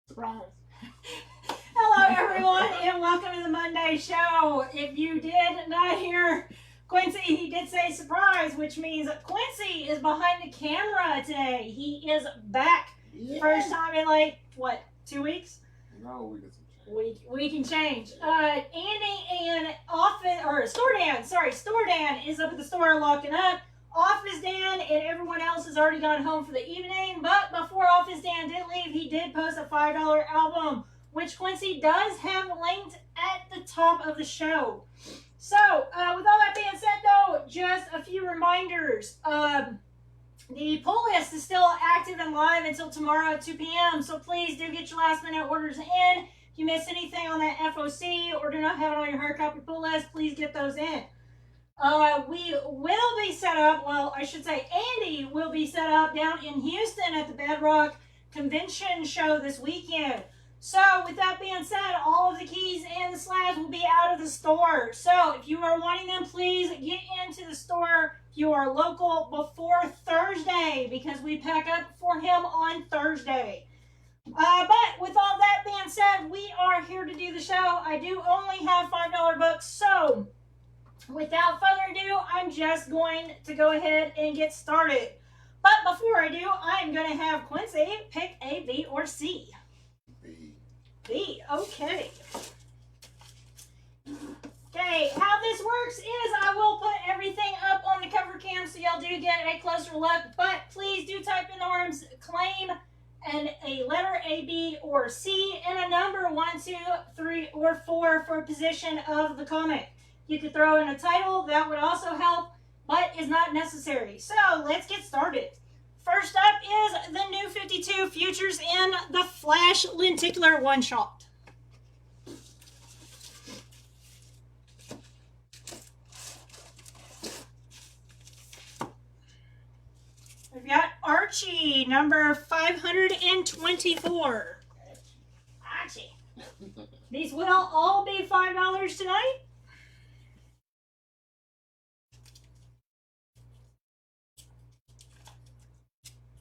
Surprise. Hello, everyone, and welcome to the Monday show. If you did not hear Quincy, he did say surprise, which means Quincy is behind the camera today. He is back. Yeah. First time in like, what, 2 weeks? No, we can change. We can change. Andy and Store Dan is up at the store locking up. Office Dan and everyone else has already gone home for the evening. But before Office Dan did leave, he did post a $5 album, which Quincy does have linked at the top of the show. So, with all that being said, though, just a few reminders. The pull list is still active and live until tomorrow at 2 p.m. So please do get your last minute orders in. If you miss anything on that FOC or do not have it on your hard copy pull list, please get those in. We will be set up, well, I should say Andy will be set up down in Houston at the Bedrock Convention show this weekend. So, with that being said, all of the keys and the slabs will be out of the store. So, if you are wanting them, please get into the store if you are local before Thursday, because we pack up for him on Thursday. But with all that being said, we are here to do the show. I do only have $5 books, so without further ado, I'm just going to go ahead and get started. But before I do, I'm going to have Quincy pick A, B, or C. B, okay. Okay, how this works is I will put everything up on the cover cam so y'all do get a closer look, but please do type in the words claim and a letter A, B, or C, and a number 1, 2, 3, or 4 for position of the comic. You could throw in a title, that would also help, but is not necessary. So let's get started. First up is the New 52 Futures in the Flash Lenticular one-shot. We've got Archie, number 524. Archie. These will all be $5 tonight.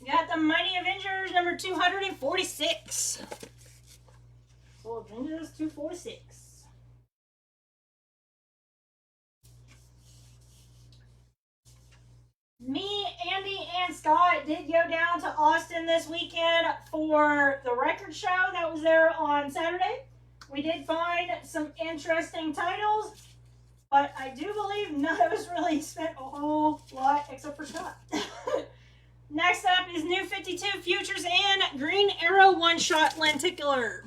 We got the Mighty Avengers, number 246. So Avengers 246. Me, Andy, and Scott did go down to Austin this weekend for the record show that was there on Saturday. We did find some interesting titles, but I do believe none of us really spent a whole lot except for Scott. Next up is New 52 Futures and Green Arrow one-shot lenticular.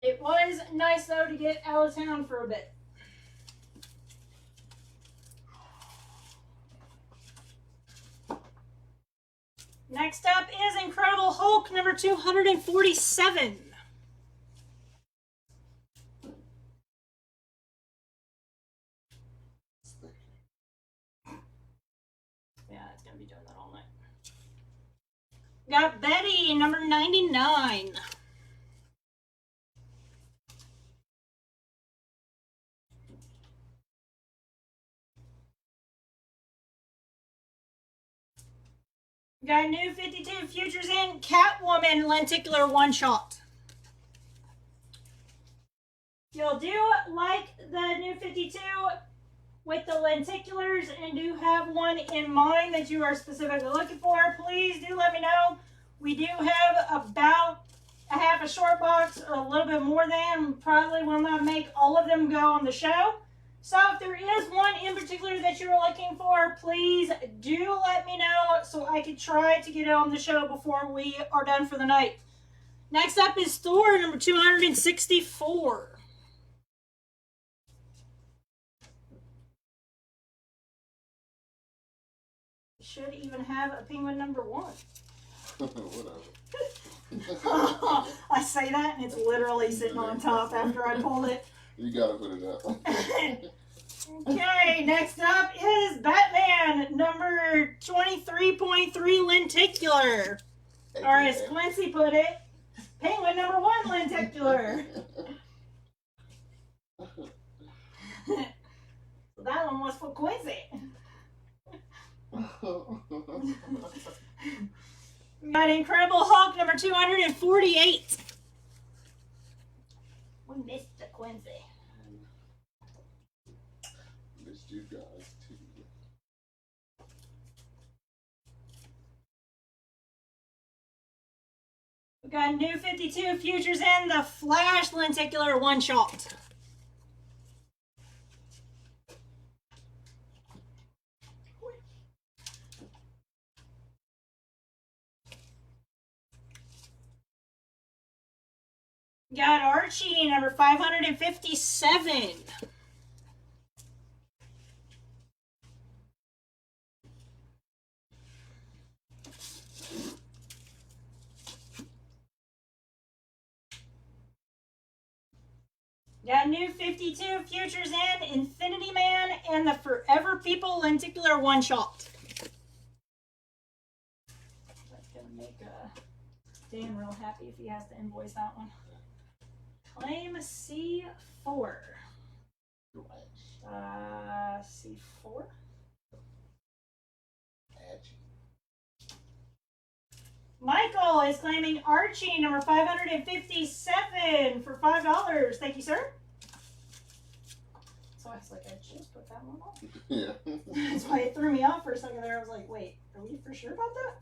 It was nice, though, to get out of town for a bit. Next up is Incredible Hulk, number 247. Got Betty, number 99. Got New 52 Futures in Catwoman lenticular one-shot. Y'all do like the New 52 with the lenticulars and do have one in mind that you are specifically looking for, please do let me know. We do have about a half a short box, or a little bit more than. Probably will not make all of them go on the show. So if there is one in particular that you're looking for, please do let me know so I can try to get it on the show before we are done for the night. Next up is Thor, number 264. Should even have a penguin number 1. Whatever. I say that and it's literally sitting on top after I pulled it. You gotta put it up. Okay, next up is Batman, number 23.3 lenticular. Or as Quincy put it, penguin number 1 lenticular. That one was for Quincy. Got Incredible Hulk number 248. We missed the Quincy. Missed you guys too. We got New 52 Futures in the Flash Lenticular one shot. Got Archie number 557. Got New 52 Futures in Infinity Man and the Forever People Lenticular one shot. That's gonna make Dan real happy if he has to invoice that one. Claim C4. C4. Michael is claiming Archie number 557 for $5. Thank you, sir. So I was like, I just put that one on. Yeah. That's why it threw me off for a second there. I was like, wait, are we for sure about that?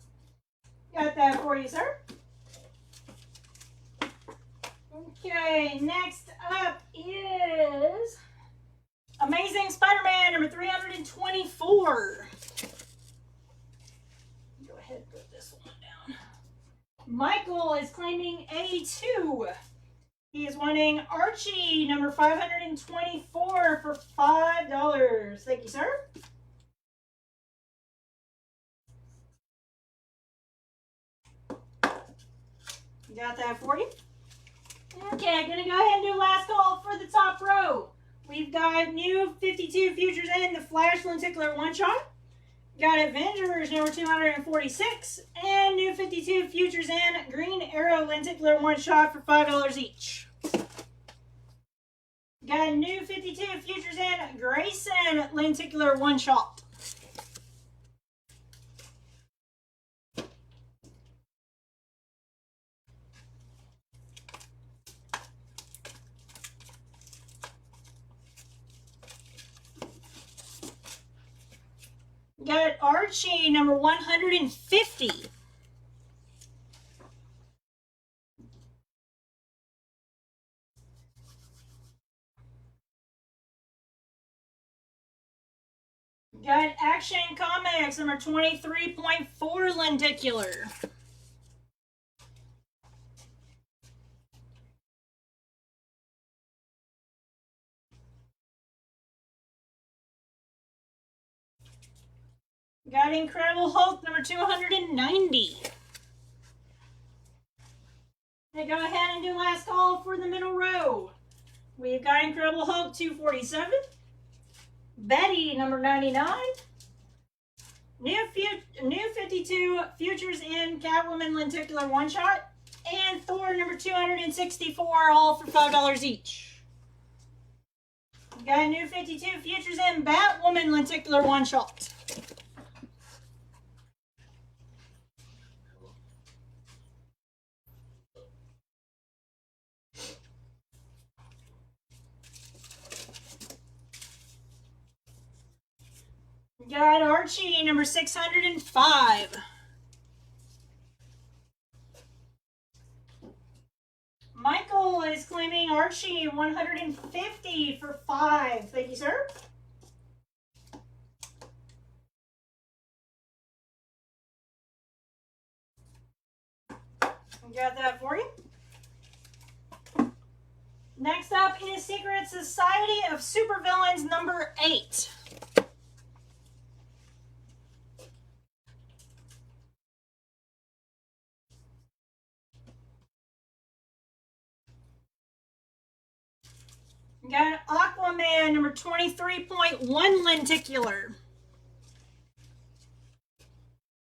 Got that for you, sir. Okay, next up is Amazing Spider-Man number 324. Go ahead and put this one down. Michael is claiming A2. He is wanting Archie number 524 for $5. Thank you, sir. Got that for you. Okay, I'm going to go ahead and do last call for the top row. We've got New 52 Futures in the Flash Lenticular one shot. Got Avengers number 246 and New 52 Futures in Green Arrow Lenticular one shot for $5 each. Got New 52 Futures in Grayson Lenticular one shot. Got Archie number 150. Got Action Comics number 23.4 lenticular. Got Incredible Hulk number 290. Okay, go ahead and do last call for the middle row. We've got Incredible Hulk 247. Betty number 99. New 52 Futures in Catwoman Lenticular one shot. And Thor number 264, all for $5 each. Got New 52 Futures in Batwoman Lenticular one shot. Got Archie number 605. Michael is claiming Archie 150 for $5. Thank you, sir. Got that for you. Next up is Secret Society of Supervillains number 8. Got Aquaman number 23.1 lenticular.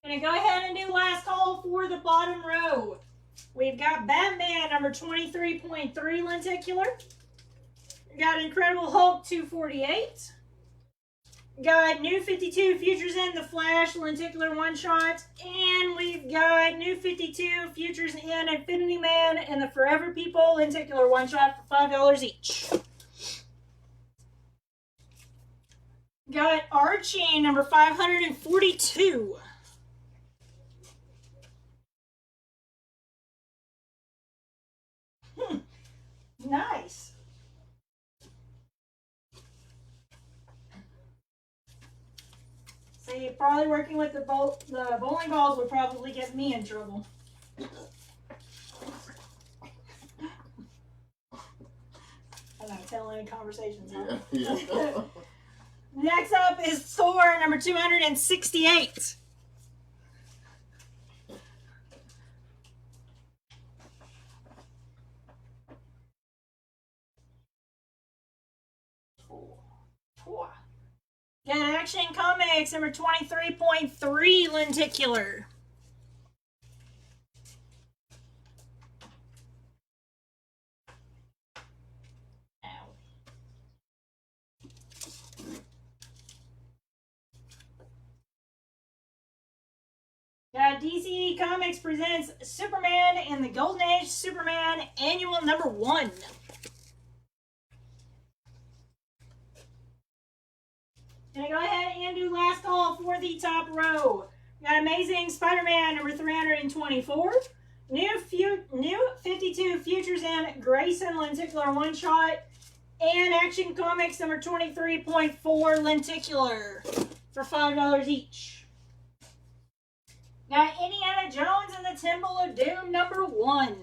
Gonna go ahead and do last call for the bottom row. We've got Batman number 23.3 lenticular. Got Incredible Hulk 248. Got new 52 Futures in the Flash lenticular one shot, and we've got new 52 Futures in Infinity Man and the Forever People lenticular one shot for $5 each. Got Archie number 542. Nice. See, probably working with the bowling balls would probably get me in trouble. I'm not telling any conversations, huh? Yeah. Next up is Thor number 268. Got Action Comics number 23.3 lenticular. Ow. Got DC Comics presents Superman and the Golden Age Superman Annual number 1. Gonna go ahead and do last call for the top row. Got Amazing Spider-Man number 324. New 52 Futures in Grayson lenticular one shot. And Action Comics number 23.4 lenticular for $5 each. Got Indiana Jones and the Temple of Doom number 1.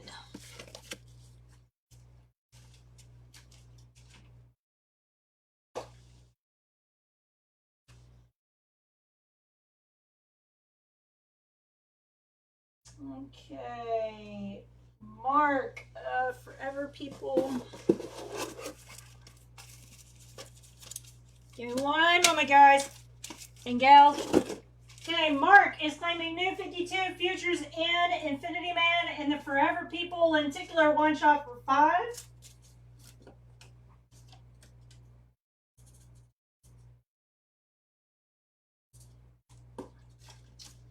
Okay, Mark, Forever People. Give me one moment, guys and gals. Okay, Mark is claiming new 52 Futures in Infinity Man and the Forever People lenticular one shot for $5.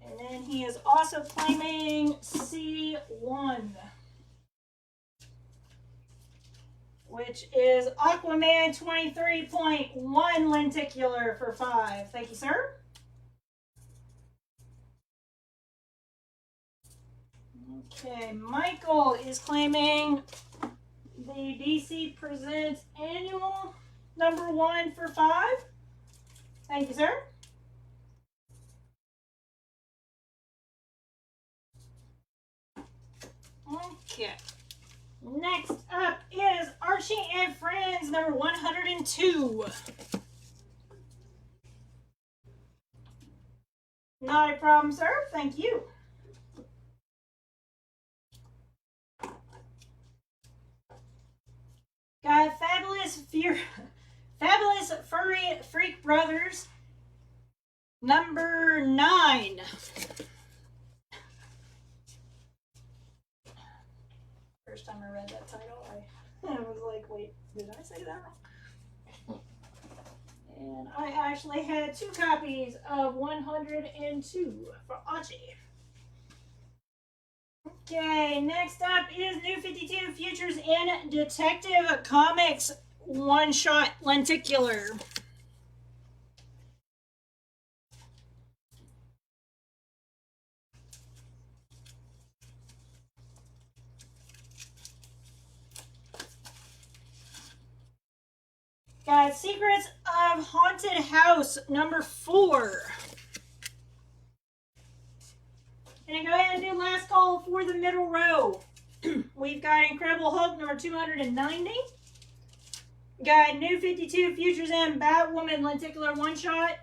And then he is also claiming C1, which is Aquaman 23.1 lenticular for $5. Thank you, sir. Okay, Michael is claiming the DC Presents Annual number 1 for $5. Thank you, sir. Okay. Next up is Archie and Friends number 102. Not a problem, sir. Thank you. Got Fabulous Furry Freak Brothers number 9. First time I read that title, I was like, wait, did I say that wrong? And I actually had 2 copies of 102 for Archie. Okay, next up is New 52 Futures in Detective Comics one-shot lenticular. Got Secrets of Haunted House number 4. And go ahead and do last call for the middle row. We've got Incredible Hulk number 290. Got New 52 Futures in Batwoman lenticular one shot.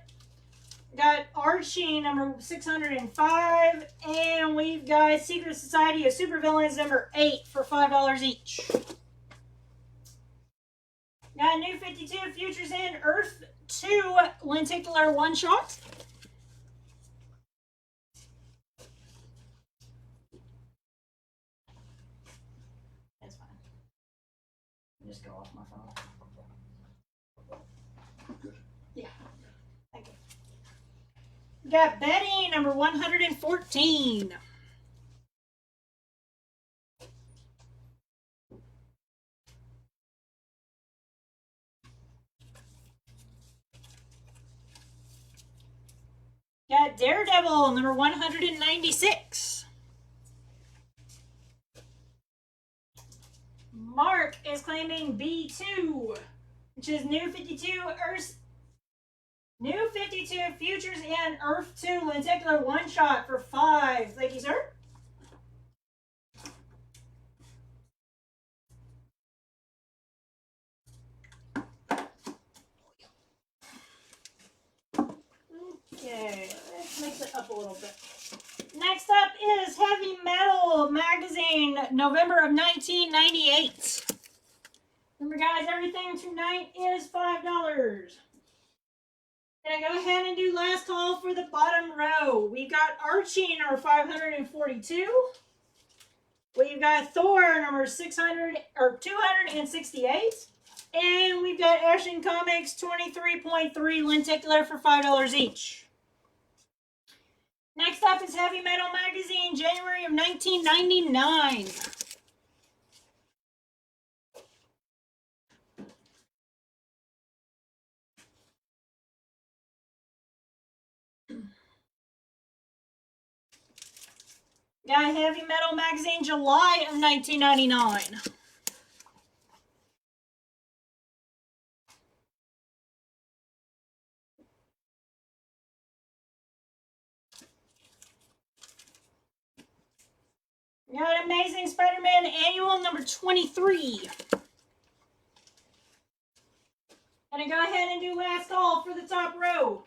Got Archie number 605. And we've got Secret Society of Supervillains number 8 for $5 each. Got New 52 Futures in Earth 2 lenticular one shot. That's fine. Just go off my phone. Good. Yeah. We got Betty, number 114. Got Daredevil, number 196. Mark is claiming B2, which is New 52 Futures and Earth 2 lenticular one shot for 5. Thank you, sir. Okay, let's mix it up a little bit. Next up is Heavy Metal Magazine, November of 1998. Remember, guys, everything tonight is $5. Gonna go ahead and do last call for the bottom row. We've got Archie, number 542. We've got Thor, number 600 or 268. And we've got Action Comics 23.3 lenticular for $5 each. Next up is Heavy Metal Magazine, January of 1999. Got Heavy Metal Magazine, July of 1999. Got Amazing Spider-Man Annual, number 23. Gonna go ahead and do last call for the top row.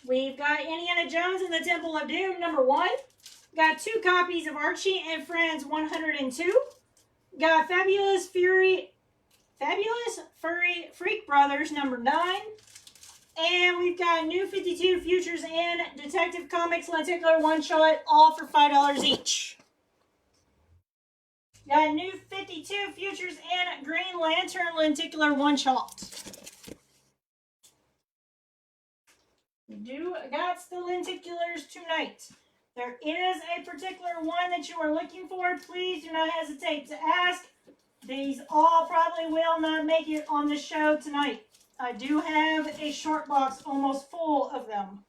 We've got Indiana Jones and the Temple of Doom, number 1. Got 2 copies of Archie and Friends 102. Got Fabulous Furry Freak Brothers, number 9. And we've got New 52 Futures and Detective Comics lenticular one shot, all for $5 each. Got New 52 Futures and Green Lantern lenticular one shot. Got the lenticulars tonight. There is a particular one that you are looking for. Please do not hesitate to ask. These all probably will not make it on the show tonight. I do have a short box almost full of them.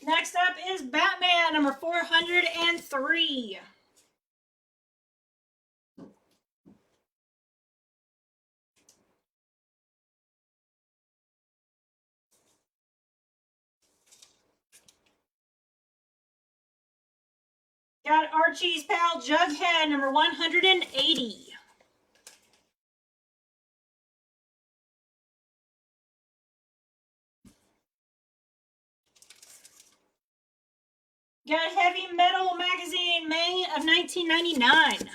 Next up is Batman, number 403. Got Archie's pal Jughead, number 180. Got Heavy Metal Magazine, May of 1999.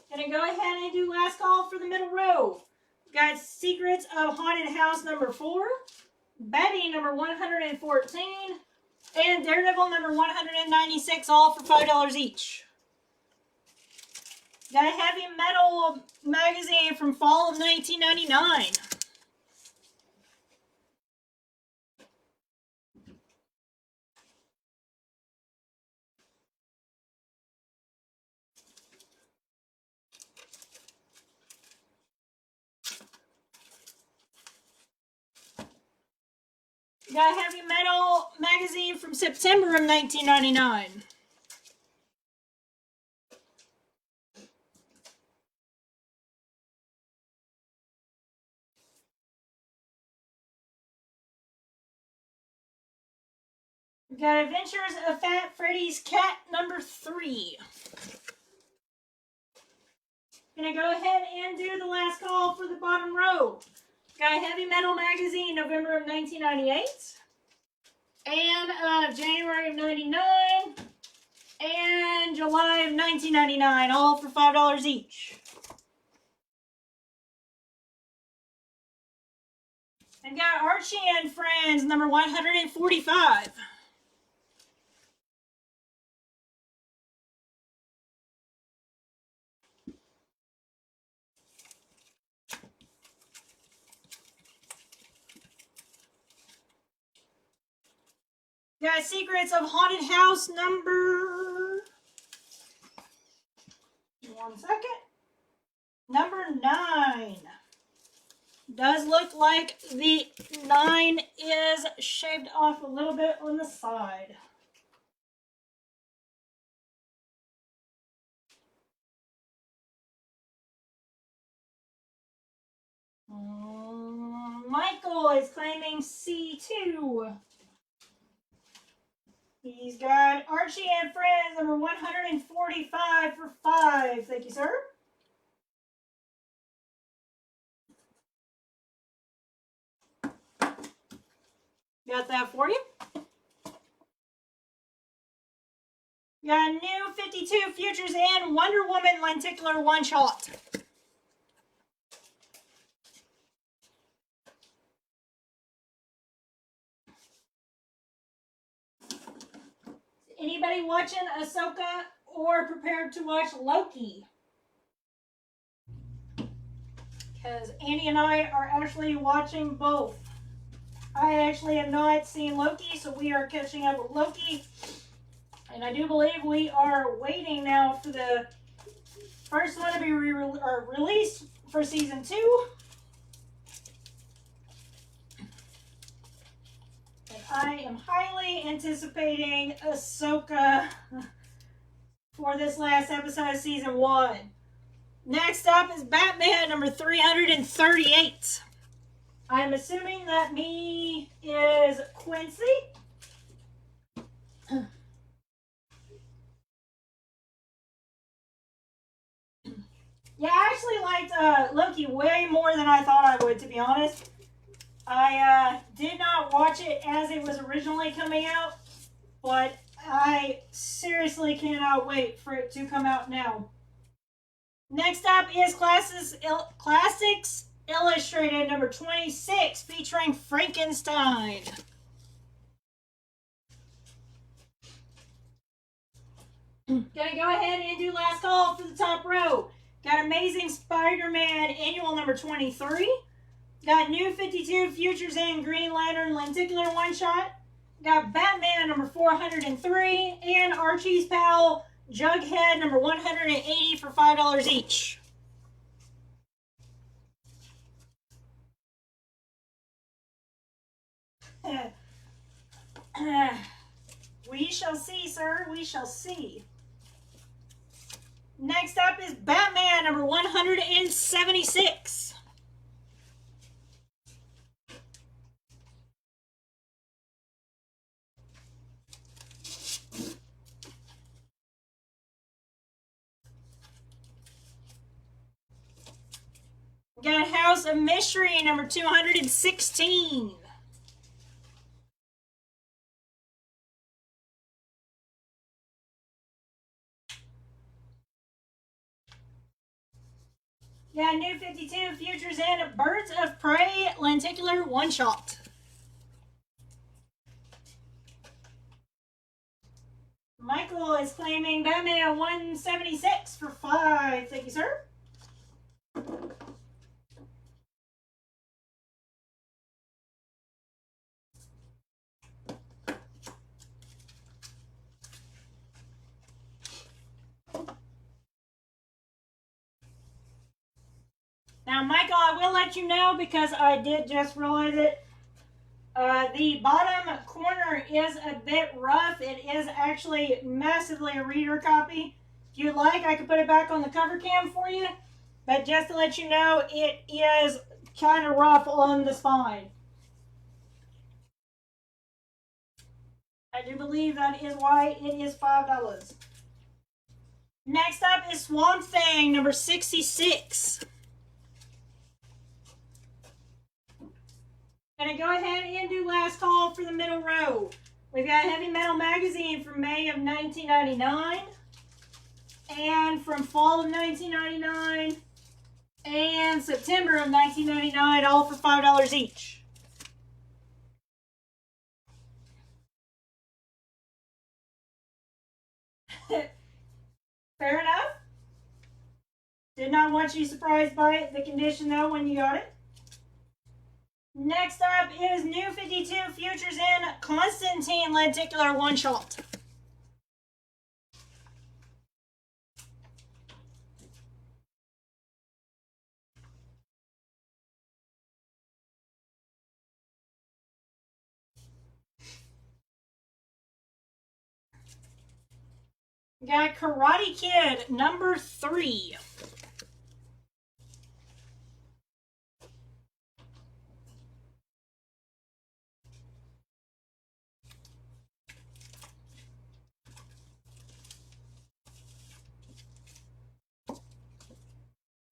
Gonna go ahead and do last call for the middle row. Got Secrets of Haunted House, number 4. Betty, number 114. And Daredevil, number 196, all for $5 each. Got a Heavy Metal Magazine from fall of 1999. Got a Heavy Metal Magazine from September of 1999. We got Adventures of Fat Freddy's Cat, number 3. Gonna go ahead and do the last call for the bottom row. Got Heavy Metal Magazine, November of 1998. And January of 99. And July of 1999, all for $5 each. And got Archie and Friends, number 145. Got Secrets of Haunted House number... 1 second. Number 9. Does look like the 9 is shaved off a little bit on the side. Michael is claiming C2. He's got Archie and Friends number 145 for 5. Thank you, sir. Got that for you. Got New 52 Futures and Wonder Woman lenticular one shot. Anybody watching Ahsoka or prepared to watch Loki? Because Andy and I are actually watching both. I actually have not seen Loki, so we are catching up with Loki. And I do believe we are waiting now for the first one to be released for season 2. And I am highly anticipating Ahsoka for this last episode of season 1. Next up is Batman number 338. I'm assuming that me is Quincy. Yeah, I actually liked Loki way more than I thought I would, to be honest. I did not watch it as it was originally coming out, but I seriously cannot wait for it to come out now. Next up is Classics Illustrated number 26 featuring Frankenstein. Gonna go ahead and do last call for the top row. Got Amazing Spider-Man annual number 23. Got New 52 Futures and Green Lantern lenticular one shot. Got Batman number 403 and Archie's Pal Jughead number 180 for $5 each. We shall see, sir. We shall see. Next up is Batman number 176. Got House of Mystery number 216. Got New 52 Futures and Birds of Prey lenticular one shot. Michael is claiming Batman 176 for 5. Thank you, sir. Now, Michael, I will let you know because I did just realize it. The bottom corner is a bit rough. It is actually massively a reader copy. If you'd like, I could put it back on the cover cam for you. But just to let you know, it is kind of rough on the spine. I do believe that is why it is $5. Next up is Swamp Thing, number 66. Gonna go ahead and do last call for the middle row. We've got Heavy Metal Magazine from May of 1999, and from fall of 1999, and September of 1999, all for $5 each. Fair enough. Did not want you surprised by it, the condition though when you got it. Next up is New 52 Futures in Constantine Lenticular One Shot. Got Karate Kid number 3.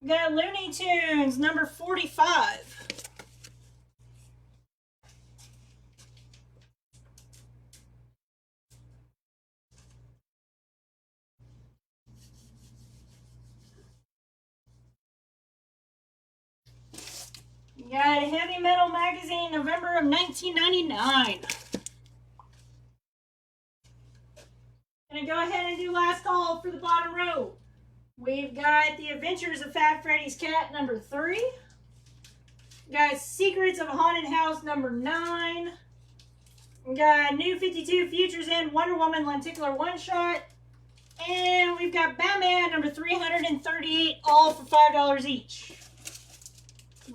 Got Looney Tunes number 45. Got Heavy Metal Magazine, November of 1999. Gonna go ahead and do last call for the bottom row. We've got The Adventures of Fat Freddy's Cat, number 3. Got Secrets of a Haunted House, number 9. Got New 52 Futures in Wonder Woman Lenticular One Shot. And we've got Batman, number 338, all for $5 each.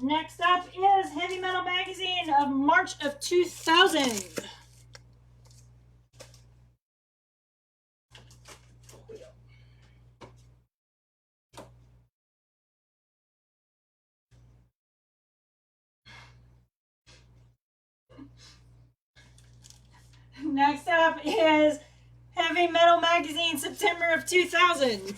Next up is Heavy Metal Magazine of March of 2000. Next up is Heavy Metal Magazine, September of 2000.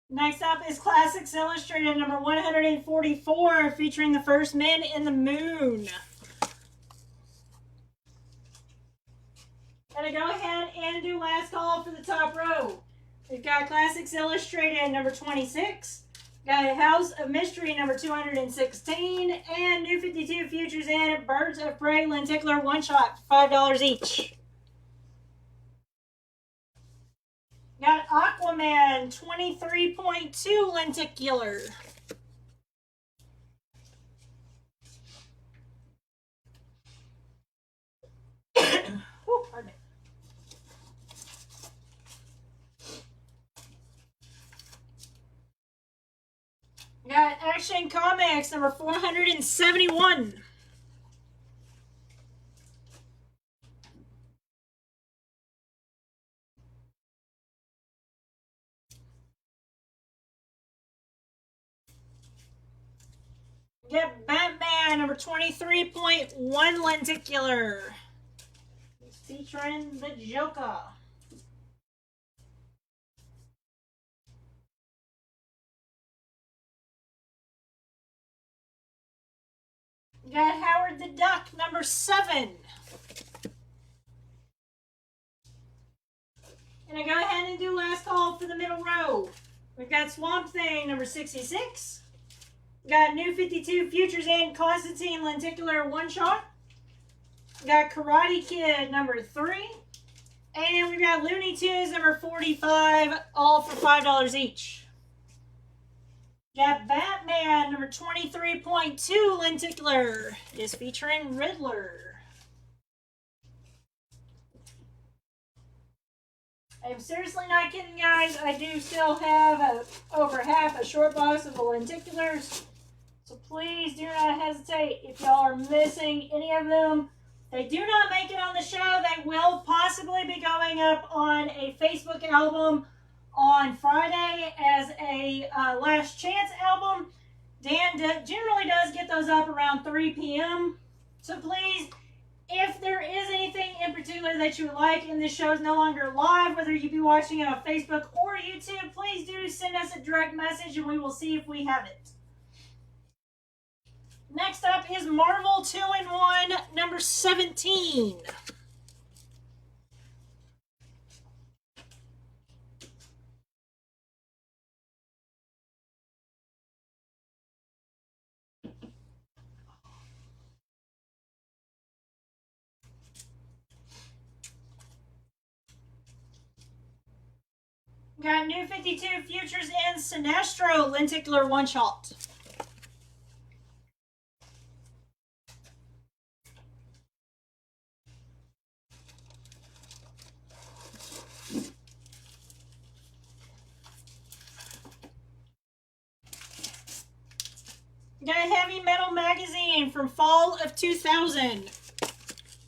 Next up is Classics Illustrated number 144, featuring the first Men in the Moon. Gonna go ahead and do last call for the top row. We've got Classics Illustrated number 26, got House of Mystery number 216, and New 52 Futures in Birds of Prey Lenticular One Shot for $5 each. Got Aquaman 23.2 Lenticular. Whew, pardon me. Got Action Comics number 471. Get Batman number 23.1 Lenticular. Featuring the Joker. Got Howard the Duck number 7. Gonna go ahead and do last call for the middle row. We've got Swamp Thing number 66. Got New 52 Futures in Constantine Lenticular One Shot. Got Karate Kid number 3. And we've got Looney Tunes number 45, all for $5 each. Got Batman number 23.2 Lenticular is featuring Riddler. I'm seriously not kidding, guys. I do still have over half a short box of the lenticulars. So please do not hesitate if y'all are missing any of them. They do not make it on the show. They will possibly be going up on a Facebook album on Friday as a Last Chance album. Dan generally does get those up around 3 p.m. So please, if there is anything in particular that you would like and this show is no longer live, whether you be watching it on Facebook or YouTube, please do send us a direct message and we will see if we have it. Next up is Marvel 2-in-1 number 17. Got new 52 futures in Sinestro lenticular one shot. Got a heavy metal magazine from fall of 2000.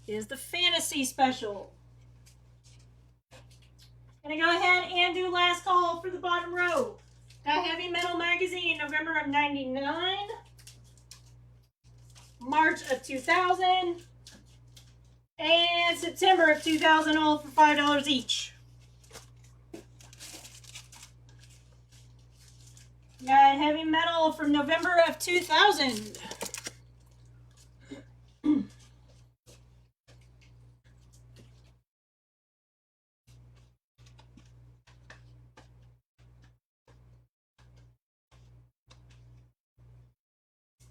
Is the fantasy special. Gonna go ahead and do last call for the bottom row. Got heavy metal magazine November of 99, March of 2000, and September of 2000, all for $5 each. Got heavy metal from November of 2000.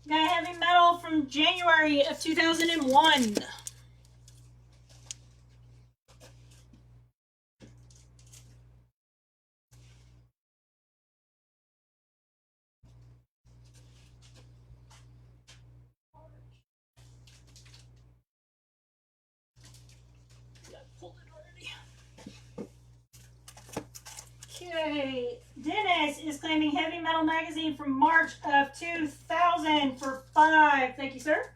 Got heavy metal from January of 2001. Okay, Dennis is claiming heavy metal magazine from March of 2000 for $5. Thank you, sir.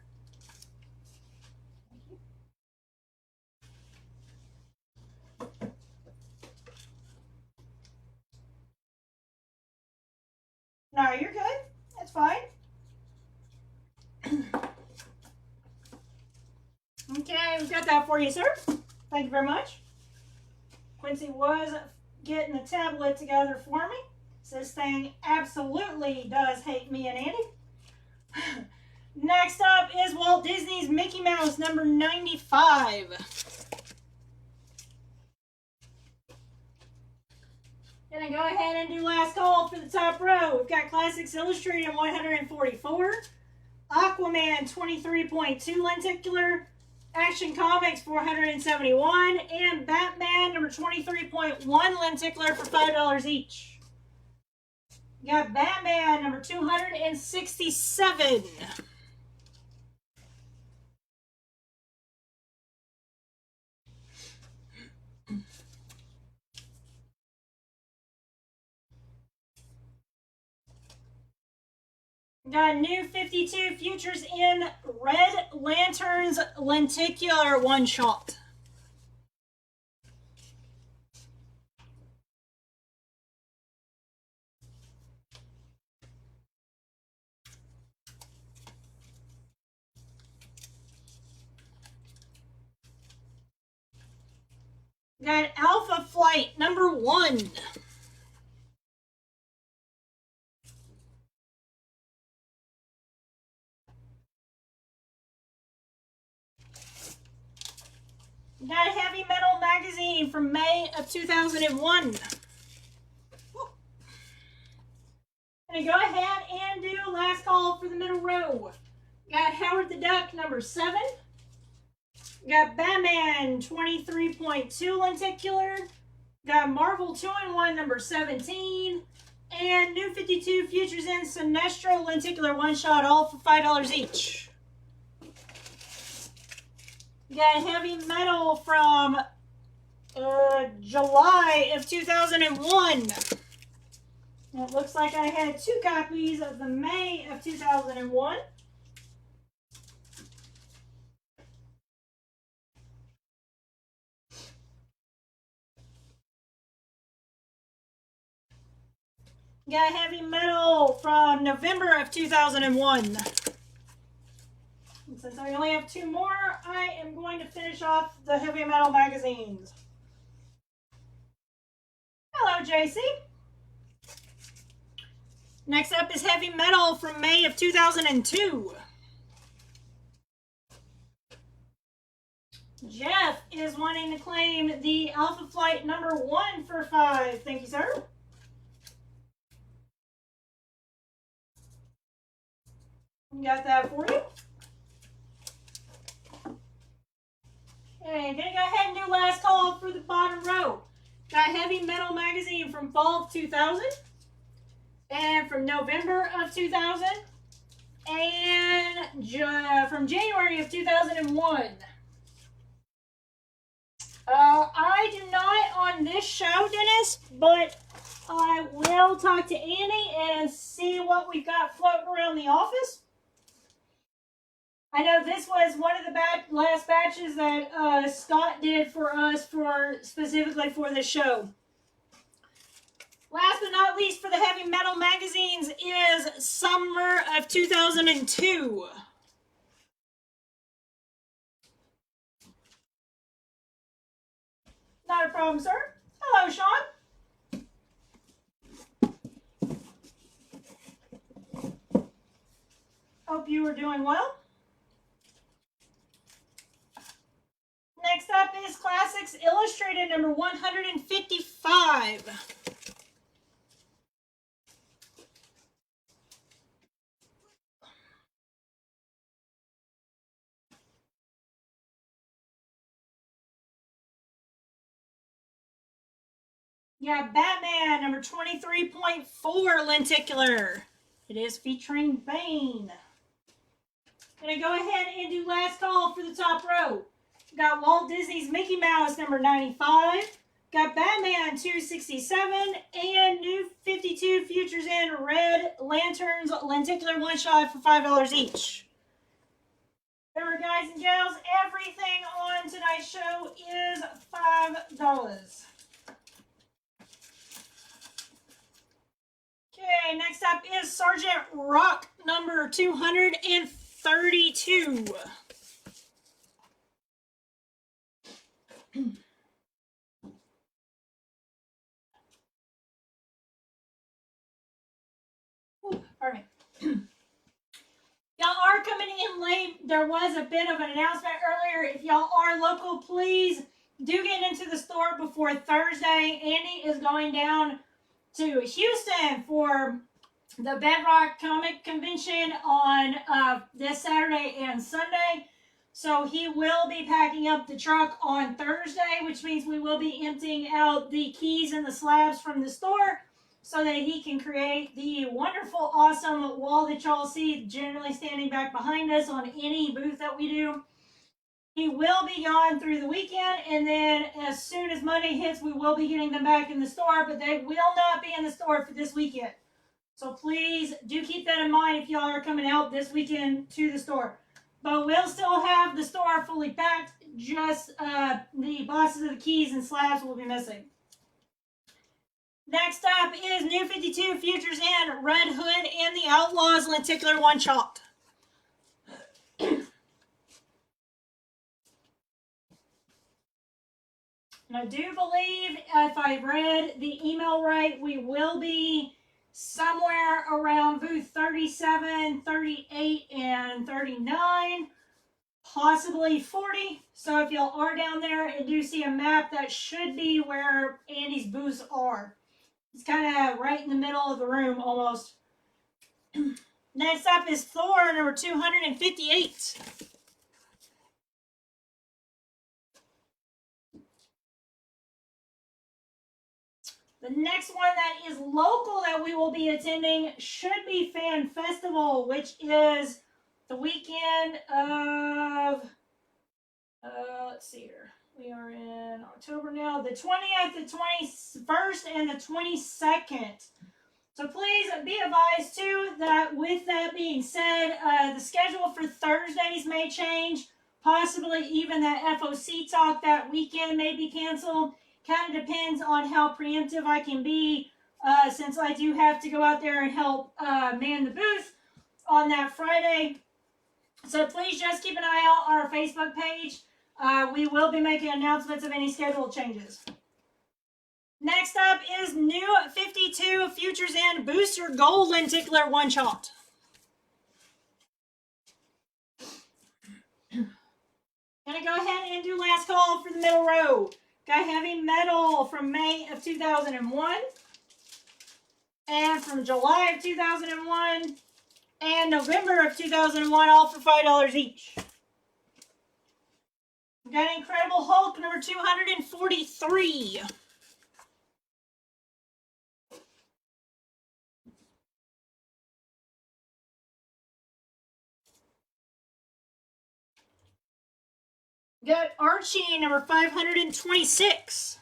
No, you're good. That's fine. Okay, we've got that for you, sir. Thank you very much. Quincy was getting the tablet together for me. This thing absolutely does hate me and Andy. Next up is Walt Disney's Mickey Mouse number 95. Gonna go ahead and do last call for the top row. We've got Classics Illustrated 144, Aquaman 23.2 lenticular, Action Comics 471, and Batman number 23.1 lenticular for $5 each. You got Batman number 267. Got new 52 futures in Red Lanterns lenticular one shot. Got Alpha Flight number 1. Got a heavy metal magazine from May of 2001. Gonna go ahead and do last call for the middle row. Got Howard the Duck number 7. Got Batman 23.2 lenticular. Got Marvel 2-in-1 number 17. And new 52 futures in Sinestro lenticular one shot, all for $5 each. Got heavy metal from July of 2001. It looks like I had 2 copies of the May of 2001. Got heavy metal from November of 2001. And since I only have 2 more, I am going to finish off the heavy metal magazines. Hello, JC. Next up is heavy metal from May of 2002. Jeff is wanting to claim the Alpha Flight number 1 for $5. Thank you, sir. Got that for you. Okay, gonna go ahead and do last call for the bottom row. Got Heavy Metal magazine from fall of 2000 and from November of 2000 and from January of 2001. I do not on this show, Dennis, but I will talk to Annie and see what we've got floating around the office. I know this was one of the last batches that Scott did for us specifically for this show. Last but not least for the Heavy Metal magazines is summer of 2002. Not a problem, sir. Hello, Sean. Hope you are doing well. Next up is Classics Illustrated number 155. Yeah, Batman number 23.4 lenticular. It is featuring Bane. Gonna go ahead and do last call for the top row. Got Walt Disney's Mickey Mouse number 95. Got Batman 267 and New 52 Futures in Red Lanterns lenticular one shot for $5 each. Remember, guys and gals, everything on tonight's show is $5. Okay, next up is Sergeant Rock number 232. Ooh, pardon me. Y'all are coming in late. There was a bit of an announcement earlier. If y'all are local, please do get into the store before Thursday. Andy is going down to Houston for the Bedrock Comic Convention on this Saturday and Sunday. So he will be packing up the truck on Thursday, which means we will be emptying out the keys and the slabs from the store so that he can create the wonderful, awesome wall that y'all see generally standing back behind us on any booth that we do. He will be gone through the weekend, and then as soon as Monday hits, we will be getting them back in the store, but they will not be in the store for this weekend. So please do keep that in mind if y'all are coming out this weekend to the store. But we'll still have the store fully packed, just the boxes of the keys and slabs will be missing. Next up is New 52 Futures in Red Hood and the Outlaws lenticular one shot. And I do believe, if I read the email right, we will be somewhere around booth 37, 38, and 39, possibly 40. So if y'all are down there and do see a map, that should be where Andy's booths are. It's kind of right in the middle of the room, almost. Next up is Thor, number 258. The next one that is local that we will be attending should be Fan Festival, which is the weekend of, let's see here. We are in October now. The 20th, the 21st, and the 22nd. So please be advised, too, that with that being said, the schedule for Thursdays may change. Possibly even that FOC talk that weekend may be canceled. Kind of depends on how preemptive I can be, since I do have to go out there and help man the booth on that Friday. So please just keep an eye out on our Facebook page. We will be making announcements of any schedule changes. Next up is New 52 Futures in Boost Your Gold lenticular one shot. Gonna go ahead and do last call for the middle row. Got Heavy Metal from May of 2001 and from July of 2001 and November of 2001, all for $5 each. Got Incredible Hulk number 243. Got Archie, number 526.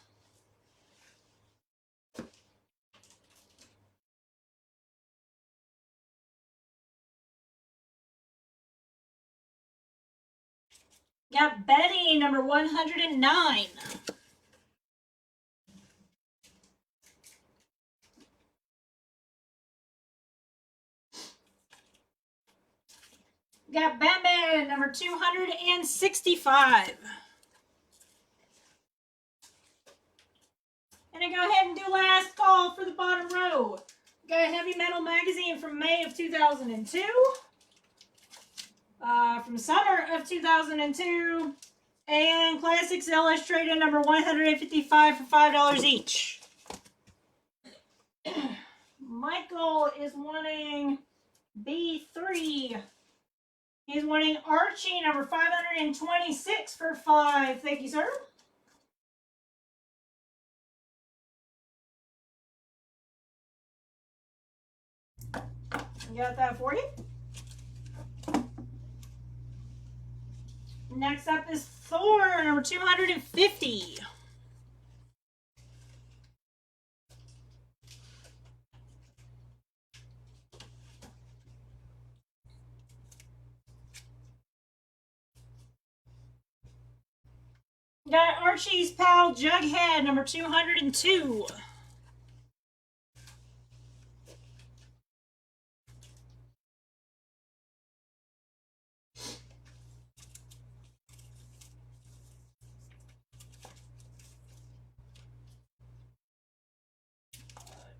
Got Betty, number 109. Got Batman, number 265. And I go ahead and do last call for the bottom row. Got a Heavy Metal magazine from May of 2002. From summer of 2002. And Classics Illustrated, number 155 for $5 each. Michael is wanting B3. He's wanting Archie, number 526 for $5. Thank you, sir. Got that for you. Next up is Thor, number 250. Got Archie's pal Jughead, number 202.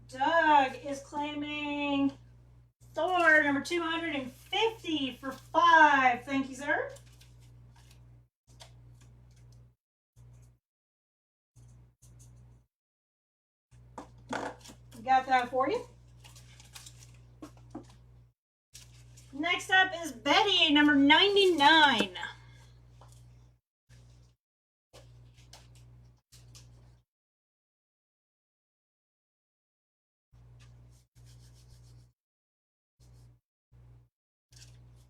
Doug is claiming Thor, number 250 for $5. Thank you, sir. Got that for you. Next up is Betty, number 99.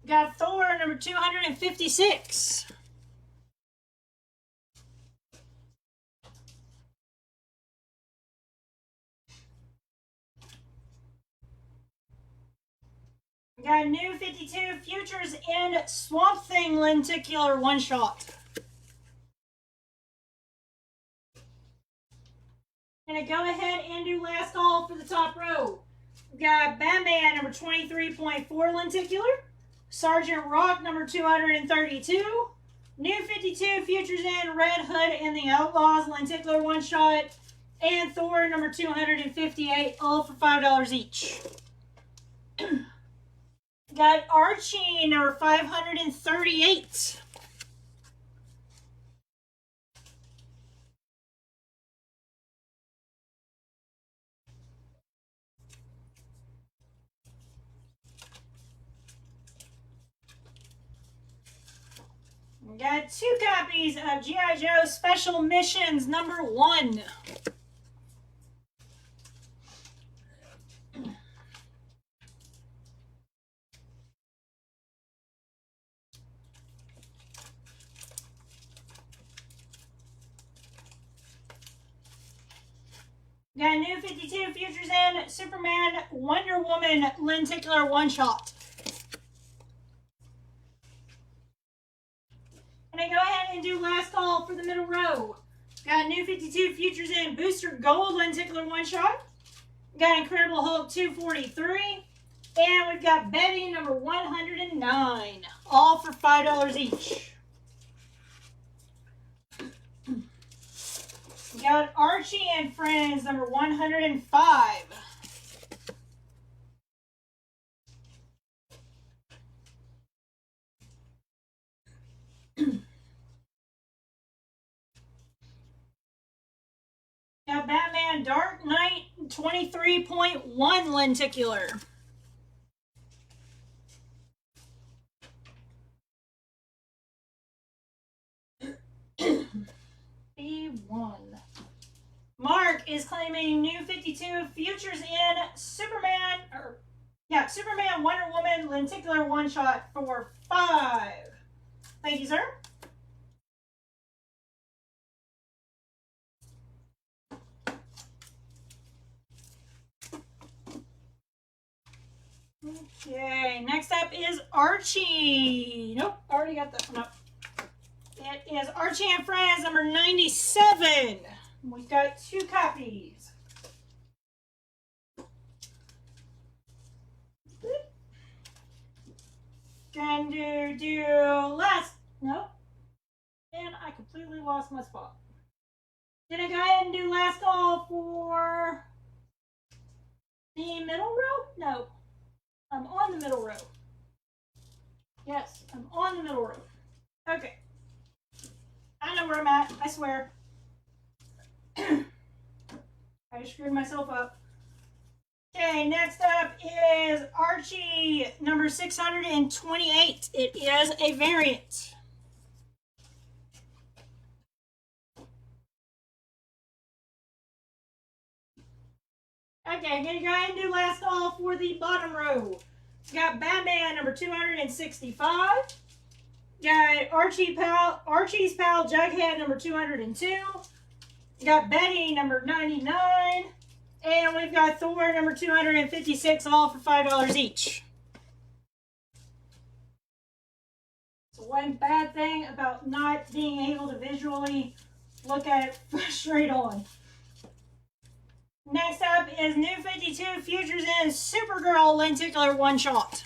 Got Thor, number 256. Got New 52 Futures in Swamp Thing lenticular one shot. Gonna go ahead and do last call for the top row. We got Batman, number 23.4 lenticular. Sergeant Rock, number 232. New 52 Futures in Red Hood and the Outlaws lenticular one shot. And Thor, number 258, all for $5 each. Got Archie, number 538. Got 2 copies of G.I. Joe Special Missions number 1. Got New 52 Futures in Superman Wonder Woman lenticular one shot. And I go ahead and do last call for the middle row. Got New 52 Futures in Booster Gold lenticular one shot. Got Incredible Hulk 243. And we've got Betty, number 109. All for $5 each. Got Archie and Friends, number 105. Got Batman Dark Knight 23.1 lenticular. B1. Mark is claiming New 52 Futures in Superman Wonder Woman lenticular one shot for $5. Thank you, sir. Okay, next up is Archie. Nope, already got that one up. It is Archie and Friends number 97. We've got 2 copies. Gonna do last. Nope. And I completely lost my spot. Gonna go ahead and do last call for the middle row? No. I'm on the middle row. Yes, I'm on the middle row. Okay. I know where I'm at, I swear. I screwed myself up. Okay, next up is Archie number 628. It is a variant. Okay, gonna go ahead and do last call for the bottom row. Got Batman number 265. Got Archie's pal Jughead number 202. Got Betty number 99. And we've got Thor number 256, all for $5 each. So one bad thing about not being able to visually look at it straight on. Next up is New 52 Futures in Supergirl Lenticular One Shot.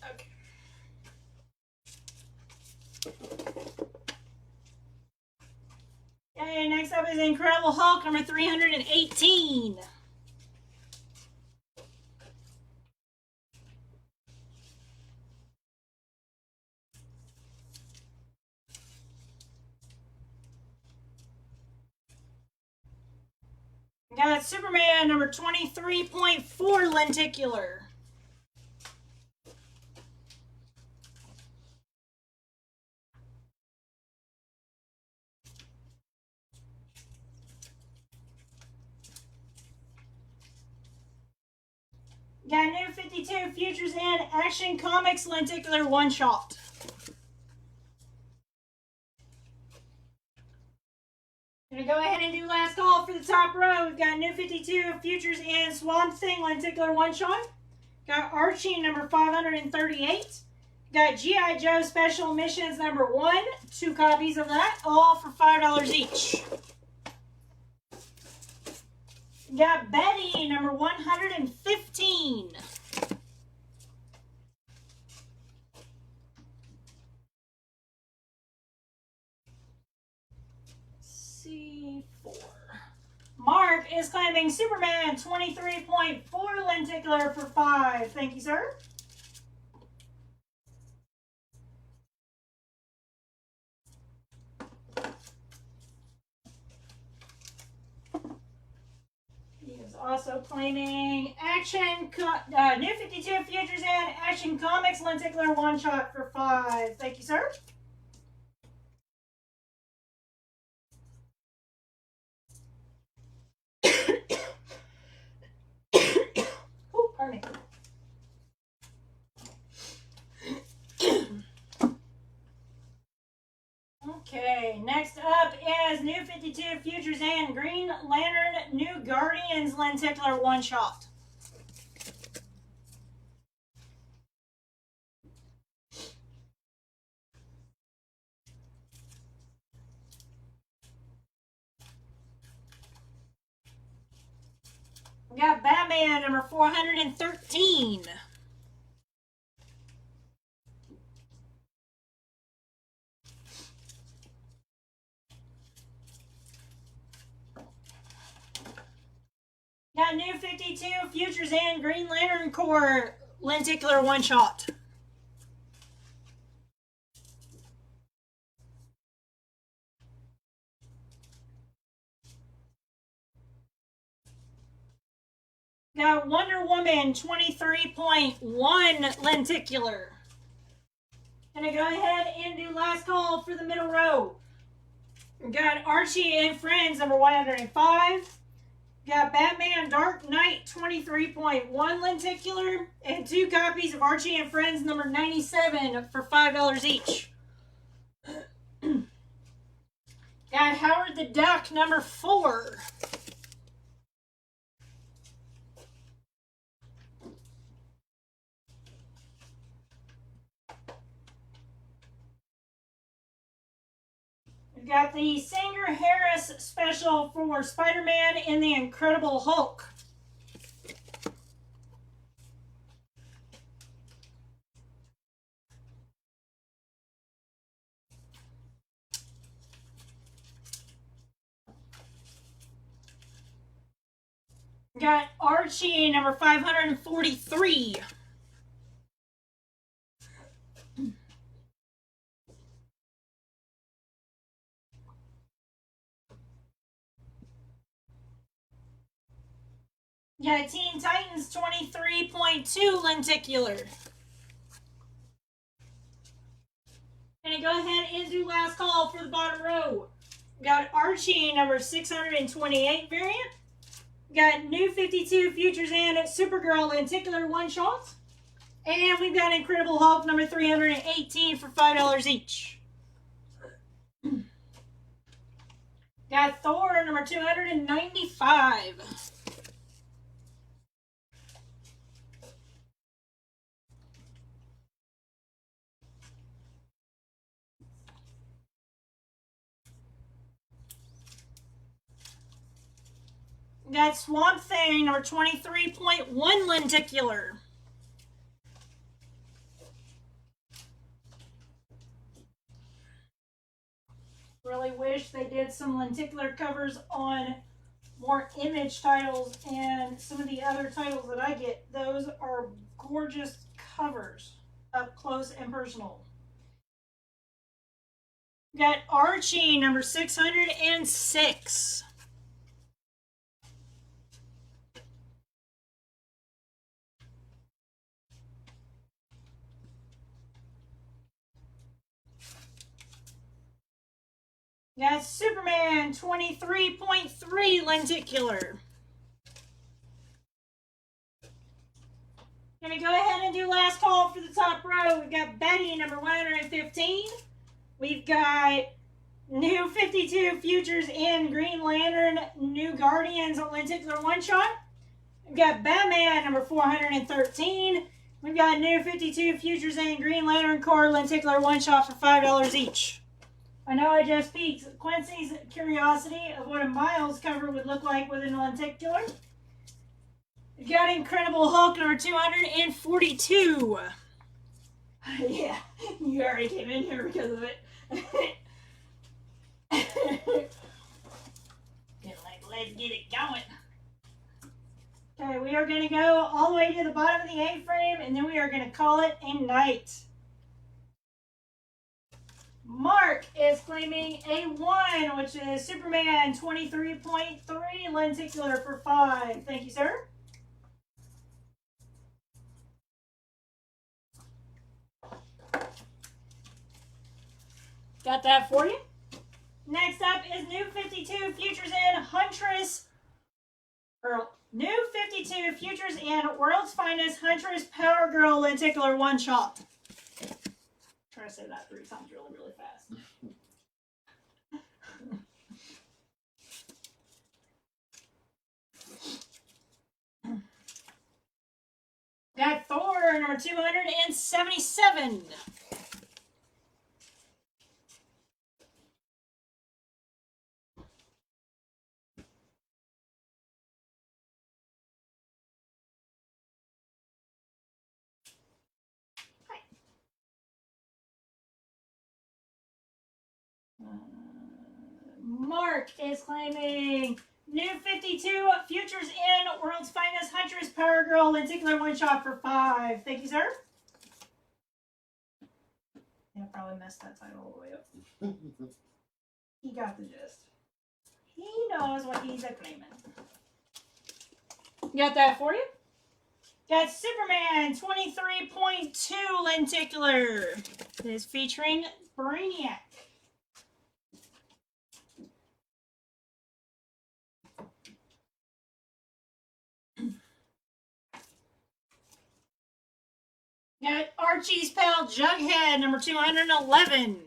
Okay. Okay, next up is Incredible Hulk number 318. Got Superman number 23.4 lenticular. Got New 52 Futures in Action Comics lenticular one shot. Gonna go ahead and do last call for the top row. We've got New 52 Futures in Swamp Thing lenticular one shot. Got Archie number 538. Got G.I. Joe Special Missions number 1. 2 copies of that, all for $5 each. Got Betty number 115. C4. Mark is claiming Superman 23.4 lenticular for 5. Thank you, sir. He is also claiming New 52 Futures and Action Comics lenticular one shot for 5. Thank you, sir. Ooh, pardon me. Okay, next up is New 52 Futures and Green Lantern New Guardians lenticular one shot. We got Batman number 413. Got New 52 Futures and Green Lantern Corps lenticular one shot. Got Wonder Woman 23.1 lenticular. Gonna go ahead and do last call for the middle row. We got Archie and Friends number 105. Got Batman Dark Knight 23.1 lenticular and 2 copies of Archie and Friends number 97 for $5 each. Got Howard the Duck number 4. We've got the Singer Harris special for Spider-Man and the Incredible Hulk. We got Archie number 543. Got Teen Titans 23.2 lenticular. Gonna go ahead and do last call for the bottom row. Got Archie number 628 variant. Got New 52 Futures and Supergirl lenticular one shots. And we've got Incredible Hulk number 318 for $5 each. Got Thor number 295. Got Swamp Thing number 23.1 lenticular. Really wish they did some lenticular covers on more Image titles and some of the other titles that I get. Those are gorgeous covers, up close and personal. Got Archie number 606. Got Superman 23.3 lenticular. Gonna go ahead and do last call for the top row. We've got Betty number 115. We've got New 52 Futures in Green Lantern, New Guardians lenticular one shot. We've got Batman number 413. We've got New 52 Futures in Green Lantern Corps lenticular one shot for $5 each. I know I just piqued Quincy's curiosity of what a Miles cover would look like with a lenticular. We've got Incredible Hulk number 242. Yeah, you already came in here because of it. Let's get it going. Okay, we are going to go all the way to the bottom of the A-frame, and then we are going to call it a night. Mark is claiming a 1, which is Superman 23.3 lenticular for 5. Thank you, sir. Got that for you. Next up is New 52 Futures in Huntress. New 52 Futures in World's Finest Huntress Power Girl lenticular one shot. Try to say that 3 times really, really fast. Got Thor number 277. Mark is claiming New 52 Futures in World's Finest Huntress Power Girl lenticular one shot for 5. Thank you, sir. Yeah, probably messed that title all the way up. He got the gist. He knows what he's claiming. Got that for you? Got Superman 23.2 lenticular. It is featuring Brainiac. Archie's Pal Jughead, number 211.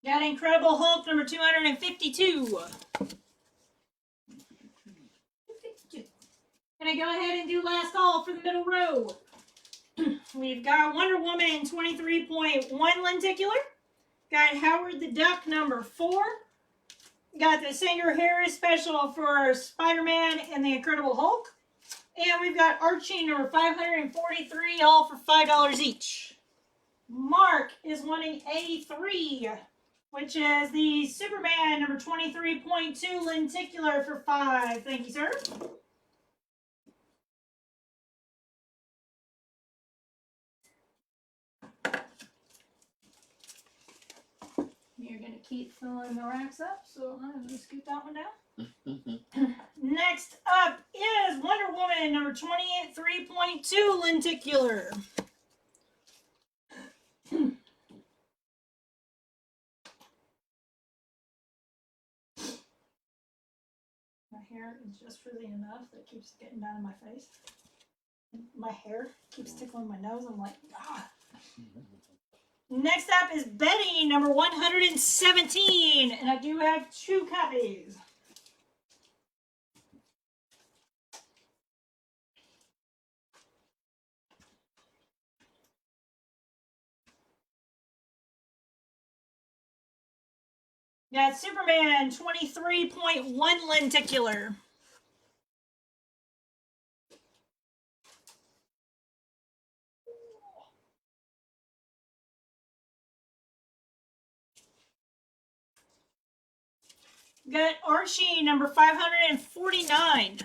Got Incredible Hulk, number 252. Gonna go ahead and do last call for the middle row. We've got Wonder Woman 23.1 lenticular. Got Howard the Duck number 4. Got the Singer Harris special for Spider-Man and the Incredible Hulk. And we've got Archie number 543, all for $5 each. Mark is wanting A3, which is the Superman number 23.2 lenticular for $5. Thank you, sir. You're going to keep filling the racks up, so I'm going to scoot that one down. Next up is Wonder Woman, number 23.2 lenticular. My hair is just frizzy enough that keeps getting down in my face. My hair keeps tickling my nose. I'm like, ah. Next up is Betty, number 117, and I do have 2 copies. Got Superman 23.1 lenticular. Got Archie number 549.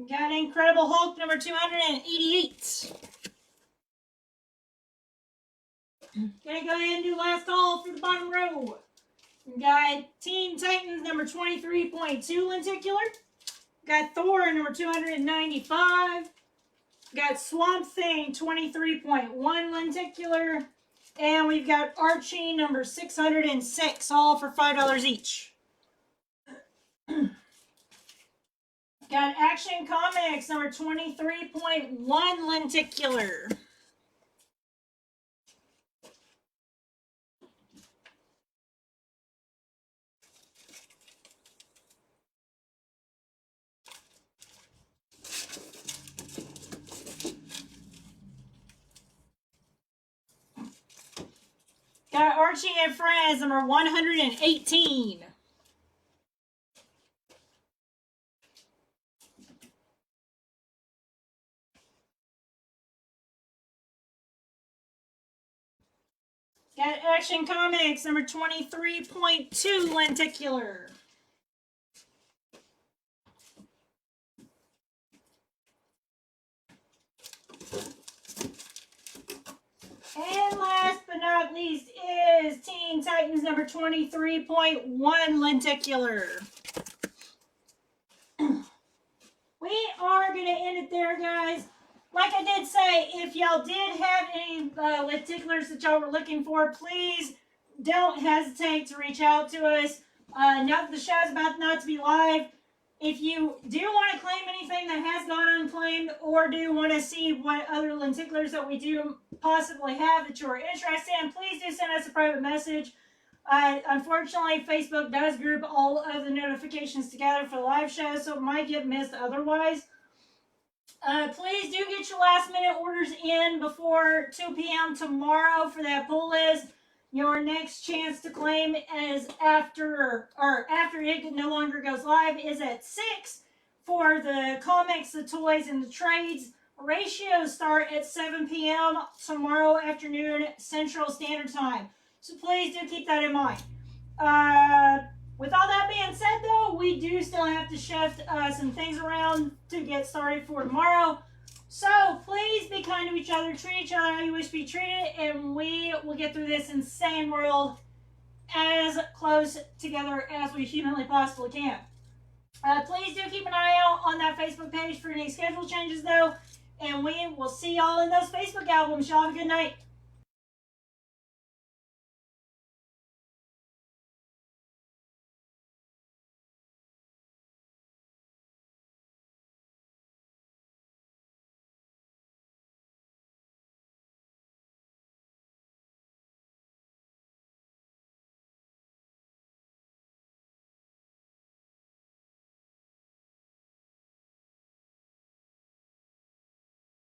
Got Incredible Hulk number 288. Gonna go ahead and do last call for the bottom row. Got Teen Titans number 23.2 lenticular. Got Thor number 295. Got Swamp Thing 23.1 lenticular. And we've got Archie number 606, all for $5 each. Got Action Comics number 23.1 lenticular. Got Archie and Friends number 118. Got Action Comics number 23.2 lenticular. And last but not least is Teen Titans number 23.1 lenticular. We are going to end it there, guys. Like I did say, if y'all did have any lenticulars that y'all were looking for, please don't hesitate to reach out to us. Now that the show's about not to be live, if you do want to claim anything that has gone unclaimed, or do want to see what other lenticulars that we do possibly have that you're interested in, please do send us a private message. Unfortunately, Facebook does group all of the notifications together for the live show, so it might get missed otherwise. Please do get your last minute orders in before 2 p.m. tomorrow for that pull list. Your next chance to claim is after it no longer goes live is at 6 for the comics, the toys, and the trades. Ratios start at 7 p.m. tomorrow afternoon Central Standard Time. So please do keep that in mind. With all that being said, though, we do still have to shift some things around to get started for tomorrow. So please be kind to each other, treat each other how you wish to be treated, and we will get through this insane world as close together as we humanly possibly can. Please do keep an eye out on that Facebook page for any schedule changes, though. And we will see y'all in those Facebook albums. Y'all have a good night.